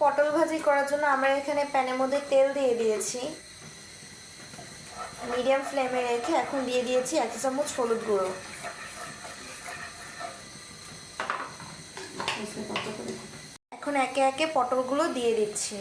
পটল ভাজি করার জন্য আমরা এখানে প্যানের মধ্যে তেল দিয়ে দিয়েছি, মিডিয়াম ফ্লেমে রেখে এখন দিয়ে দিয়েছি 1 চামচ হলুদ গুঁড়ো। এখন একে একে পটলগুলো দিয়ে দিচ্ছি।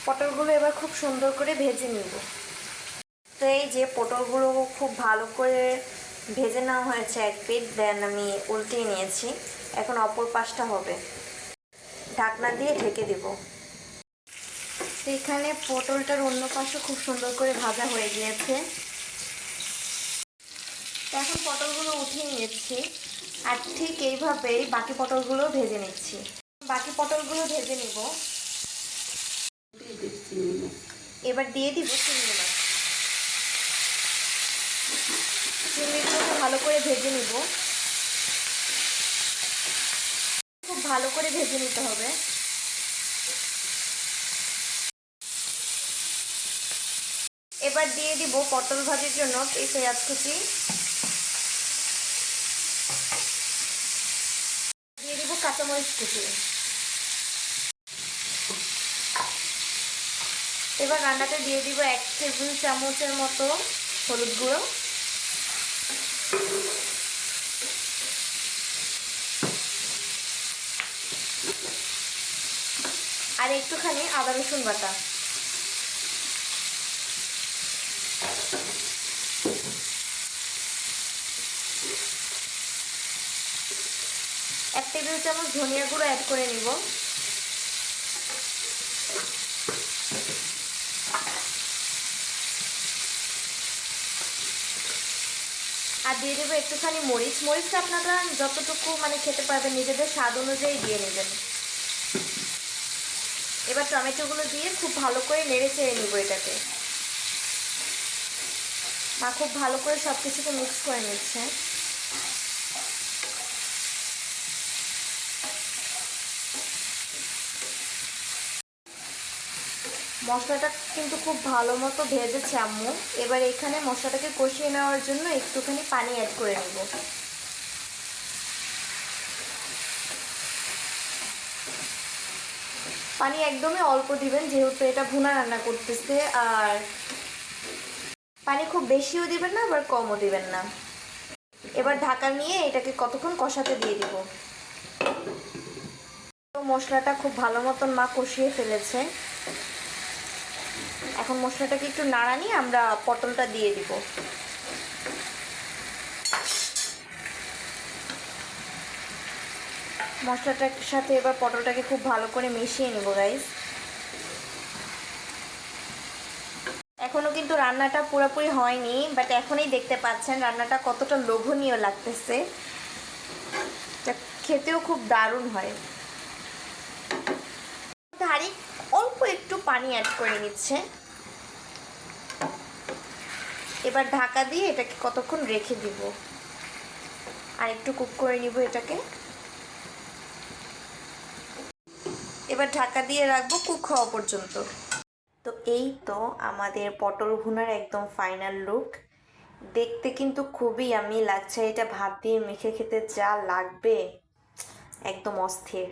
পটলগুলো এবার খুব সুন্দর করে ভেজে নিব। তো এই যে পটলগুলো খুব ভালো করে ভেজে নেওয়া হয়েছে এক পিঠ, দেন আমি উল্টিয়ে নিয়েছি। এখন অপর পাশটা হবে, ঢাকনা দিয়ে ঢেকে দেব। তো এখানে পটলটার অন্য পাশে খুব সুন্দর করে ভাজা হয়ে গিয়েছে। তো এখন পটলগুলো উঠিয়ে নিচ্ছি, আর ঠিক এইভাবেই বাকি পটলগুলো ভেজে নিচ্ছি। বাকি পটলগুলো ভেজে নিব। এবার দিয়ে দিব চিংড়ি মাছ। চিংড়িগুলোকে ভালো করে ভেজে নিব, খুব ভালো করে ভেজে নিতে হবে। এবার দিয়ে দিব পটল ভাজির জন্য এই পেঁয়াজ কুচি, দিয়ে দিব কাঁচামরিচ কুচি। এবার রান্নাতে দিয়ে দিব 1 টেবিল চামচের মতো হলুদ গুঁড়ো, আর একটুখানি আদা রসুন বাটা। এক টেবিল চামচ ধনিয়া গুঁড়ো অ্যাড করে নিব। আর দিয়ে দেবো একটুখানি মরিচ। মরিচটা আপনারা যতটুকু মানে খেতে পারবেন নিজেদের স্বাদ অনুযায়ী দিয়ে নেবেন। এবার টমেটোগুলো দিয়ে খুব ভালো করে নেড়ে চেড়ে নিব এটাকে। মা খুব ভালো করে সব কিছুকে মিক্স করে নিচ্ছে। মশলাটা কিন্তু খুব ভালো মতো ভেজেছে আম্মু। এবার এখানে মশলাটাকে কষিয়ে নেওয়ার জন্য একটুখানি পানি অ্যাড করে নেব। পানি একদমই অল্প দিবেন, যেহেতু এটা ভুনা রান্না করতেছে। আর পানি খুব বেশিও দিবেন না, আবার কমও দিবেন না। এবার ঢাকা নিয়ে এটাকে কতক্ষণ কষাতে দিয়ে দিব। তো মশলাটা খুব ভালো মতন মা কষিয়ে ফেলেছে। এখন মশলাটাকে একটু নাড়া নিয়ে আমরা পটলটা দিয়ে দিব। মশলাটার সাথে এবার পটলটাকে খুব ভালো করে মিশিয়ে নিব গাইস। এখনো কিন্তু রান্নাটা পুরোপুরি হয়নি, বাট এখনই দেখতে পাচ্ছেন রান্নাটা কতটা লোভনীয় লাগতেছে। খেতেও খুব দারুণ হয়। ধারি অল্প একটু পানি অ্যাড করে নিচ্ছে। এবার ঢাকা দিয়ে এটাকে কতক্ষণ রেখে দিব, আর একটু কুক করে নিব এটাকে। এবার ঢাকা দিয়ে রাখবো কুক হওয়া পর্যন্ত। তো এই তো আমাদের পটল ভুনার একদম ফাইনাল লুক। দেখতে কিন্তু খুবই ইয়াম্মি লাগছে। এটা ভাত দিয়ে মেখে খেতে যা লাগবে, একদম অস্থির।